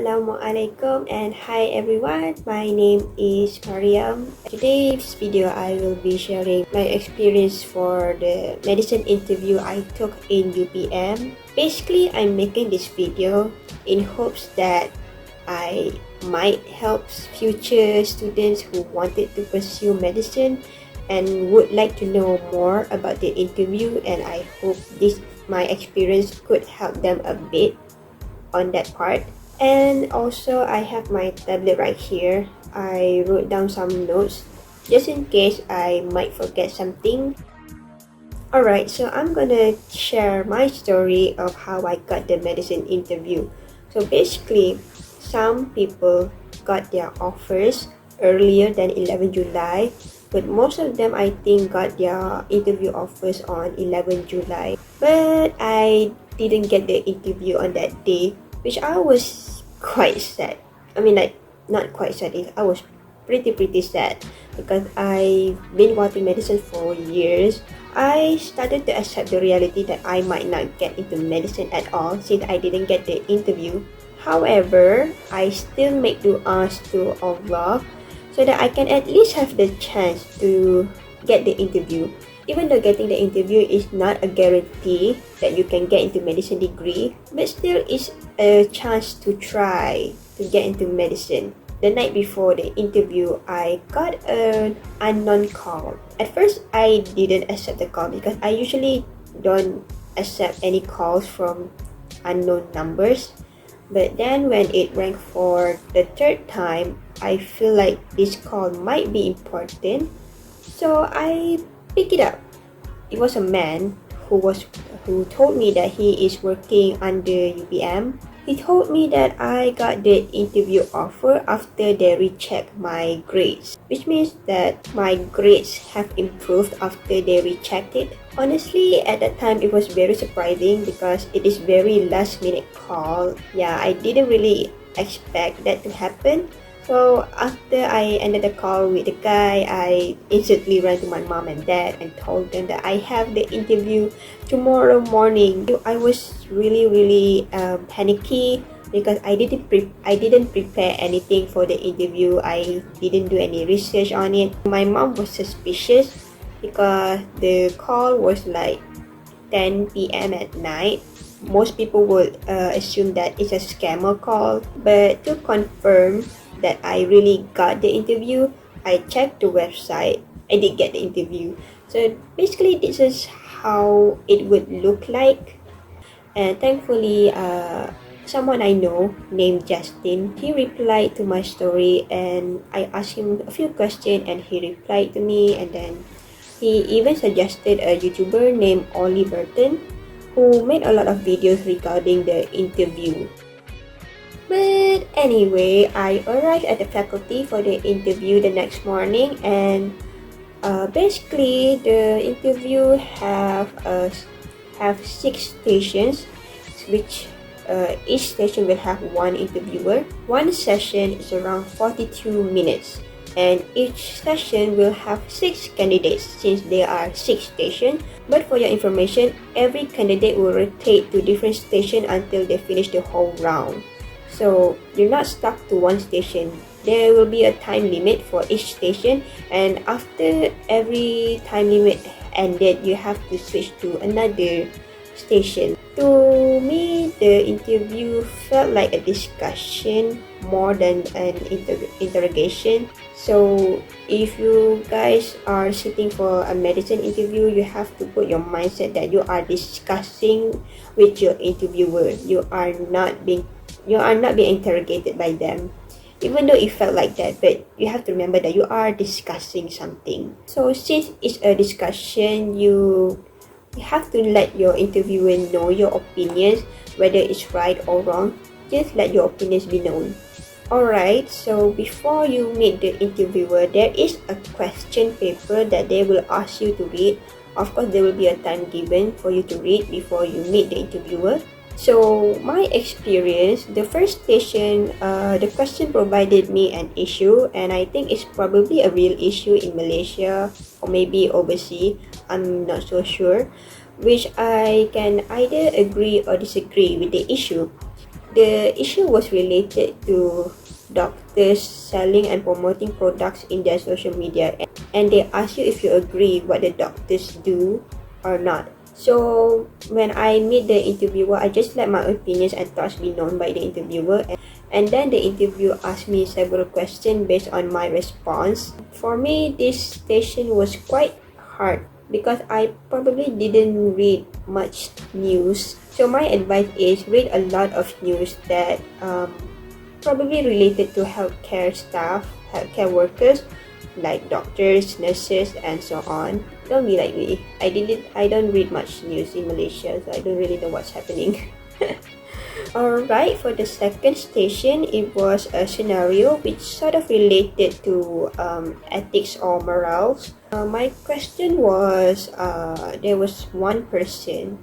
Assalamualaikum and hi everyone. My name is Mariam. Today's video I will be sharing my experience for the medicine interview I took in UPM. Basically, I'm making this video in hopes that I might help future students who wanted to pursue medicine and would like to know more about the interview, and I hope my experience could help them a bit on that part. And also I have my tablet right here. I wrote down some notes just in case I might forget something. Alright, so I'm gonna share my story of how I got the medicine interview. So basically, some people got their offers earlier than 11 July, but most of them I think got their interview offers on 11 July. But I didn't get the interview on that day, which I was quite sad. I mean, like, not quite sad, I was pretty sad because I've been wanting medicine for years. I started to accept the reality that I might not get into medicine at all since I didn't get the interview. However, I still make du'as to Allah so that I can at least have the chance to get the interview. Even though getting the interview is not a guarantee that you can get into medicine degree, but still it's a chance to try to get into medicine. The night before the interview, I got an unknown call. At first, I didn't accept the call because I usually don't accept any calls from unknown numbers. But then when it rang for the third time, I feel like this call might be important. So I picked it up. It was a man who told me that he is working under UPM. He told me that I got the interview offer after they rechecked my grades, which means that my grades have improved after they rechecked it. Honestly, at that time it was very surprising because it is very last minute call. Yeah, I didn't really expect that to happen. So after I ended the call with the guy, I instantly ran to my mom and dad and told them that I have the interview tomorrow morning. I was really panicky because I didn't prepare anything for the interview. I didn't do any research on it. My mom was suspicious because the call was like 10 p.m. at night. Most people would assume that it's a scammer call, but to confirm that I really got the interview, I checked the website. I did get the interview. So basically, this is how it would look like. And thankfully, someone I know named Justin, he replied to my story, and I asked him a few questions and he replied to me. And then he even suggested a YouTuber named Ollie Burton who made a lot of videos regarding the interview. But anyway, I arrived at the faculty for the interview the next morning, and basically the interview have 6 stations, which each station will have one interviewer. One session is around 42 minutes, and each session will have 6 candidates since there are 6 stations. But for your information, every candidate will rotate to different station until they finish the whole round. So you're not stuck to one station. There will be a time limit for each station, and after every time limit ended, you have to switch to another station. To me, the interview felt like a discussion more than an interrogation. So if you guys are sitting for a medicine interview, you have to put your mindset that you are discussing with your interviewer. You are not being interrogated by them, even though it felt like that. But you have to remember that you are discussing something. So since it's a discussion, you have to let your interviewer know your opinions, whether it's right or wrong. Just let your opinions be known. Alright, so before you meet the interviewer, there is a question paper that they will ask you to read. Of course, there will be a time given for you to read before you meet the interviewer. So my experience, the first station, the question provided me an issue, and I think it's probably a real issue in Malaysia or maybe overseas. I'm not so sure, which I can either agree or disagree with the issue. The issue was related to doctors selling and promoting products in their social media, and they ask you if you agree what the doctors do or not. So when I meet the interviewer, I just let my opinions and thoughts be known by the interviewer, and then the interviewer asked me several questions based on my response. For me, this station was quite hard because I probably didn't read much news. So my advice is read a lot of news that probably related to healthcare staff, healthcare workers, like doctors, nurses, and so on. Don't be like me. I don't read much news in Malaysia, so I don't really know what's happening. Alright, for the second station, it was a scenario which sort of related to ethics or morals. My question was, there was one person.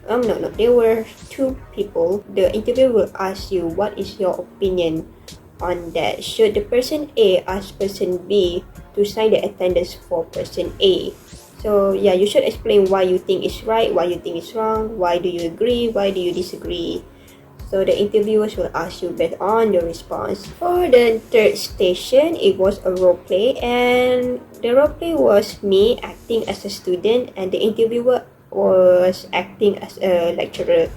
No, there were two people. The interviewer will ask you, what is your opinion on that? Should the person A ask person B to sign the attendance for person A? So yeah, you should explain why you think is right, why you think is wrong, why do you agree, why do you disagree. So the interviewers will ask you based on your response. For the third station, it was a role play, and the role play was me acting as a student and the interviewer was acting as a lecturer.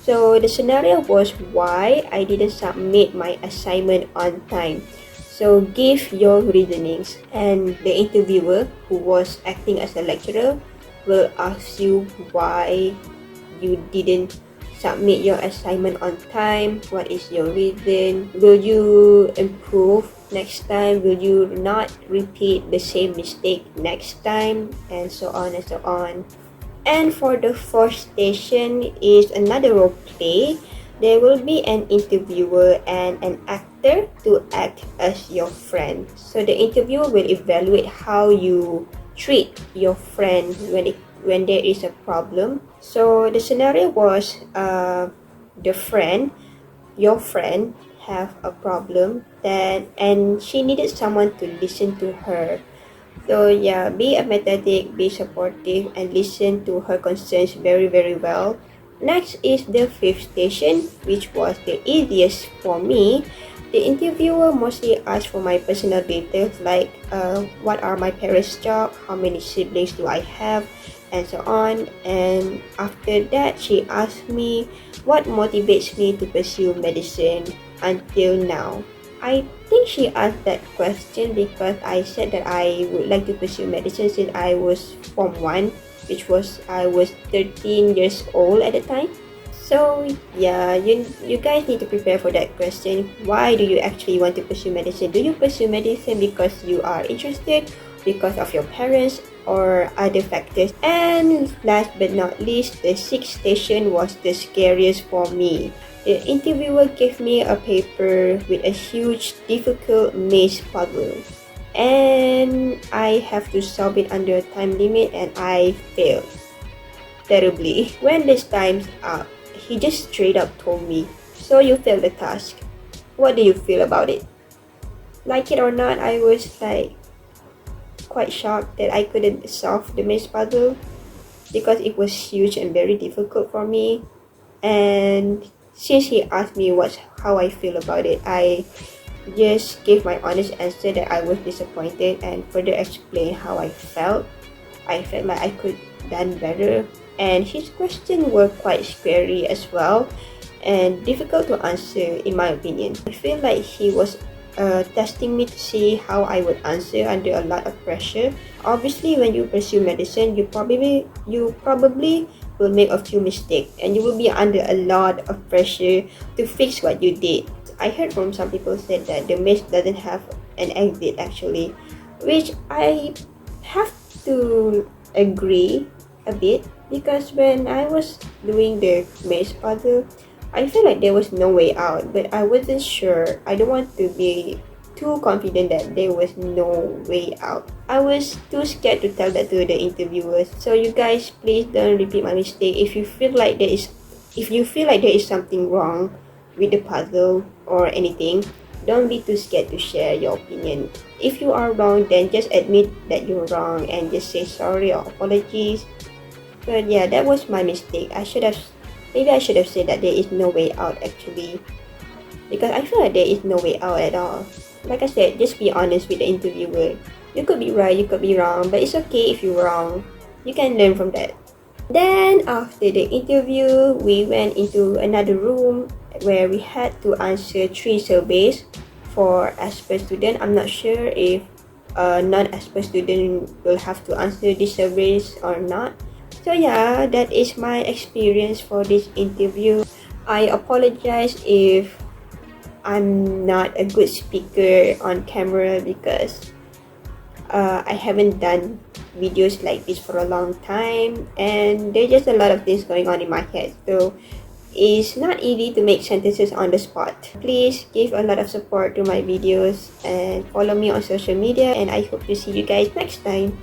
So the scenario was why I didn't submit my assignment on time. So give your reasonings, and the interviewer, who was acting as a lecturer, will ask you why you didn't submit your assignment on time. What is your reason? Will you improve next time? Will you not repeat the same mistake next time? And so on and so on. And for the fourth station is another role play. There will be an interviewer and an actor to act as your friend. So the interviewer will evaluate how you treat your friend when there is a problem. So the scenario was your friend have a problem and she needed someone to listen to her. So yeah, be empathetic, be supportive, and listen to her concerns very, very well. Next is the fifth station, which was the easiest for me. The interviewer mostly asked for my personal details like what are my parents' job, how many siblings do I have, and so on. And after that, she asked me what motivates me to pursue medicine until now. I think she asked that question because I said that I would like to pursue medicine since I was Form 1, which was I was 13 years old at the time. So yeah, you guys need to prepare for that question. Why do you actually want to pursue medicine? Do you pursue medicine because you are interested, because of your parents, or other factors? And last but not least, the sixth station was the scariest for me. The interviewer gave me a paper with a huge, difficult maze puzzle, and I have to solve it under a time limit, and I failed terribly. When this time's up, he just straight up told me, "So you failed the task. What do you feel about it?" Like it or not, I was like quite shocked that I couldn't solve the maze puzzle because it was huge and very difficult for me. And since he asked me how I feel about it, I just gave my honest answer that I was disappointed and further explained how I felt. I felt like I could done better, and his questions were quite scary as well and difficult to answer in my opinion. I feel like he was testing me to see how I would answer under a lot of pressure. Obviously, when you pursue medicine, you probably will make a few mistakes and you will be under a lot of pressure to fix what you did. I heard from some people said that the maze doesn't have an exit actually, which I have to agree a bit because when I was doing the maze puzzle, I felt like there was no way out, but I wasn't sure. I don't want to be too confident that there was no way out. I was too scared to tell that to the interviewers. So you guys, please don't repeat my mistake. If you feel like there is something wrong with the puzzle or anything, don't be too scared to share your opinion. If you are wrong, then just admit that you're wrong and just say sorry or apologies. But yeah, that was my mistake. Maybe I should have said that there is no way out actually. because I feel like there is no way out at all. Like I said, just be honest with the interviewer. You could be right, you could be wrong, but it's okay if you're wrong. You can learn from that. Then after the interview, we went into another room where we had to answer 3 surveys for Asper student. I'm not sure if a non-Asper student will have to answer these surveys or not. So yeah, that is my experience for this interview. I apologize if I'm not a good speaker on camera because I haven't done videos like this for a long time, and there's just a lot of things going on in my head, so it's not easy to make sentences on the spot. Please give a lot of support to my videos and follow me on social media, and I hope to see you guys next time.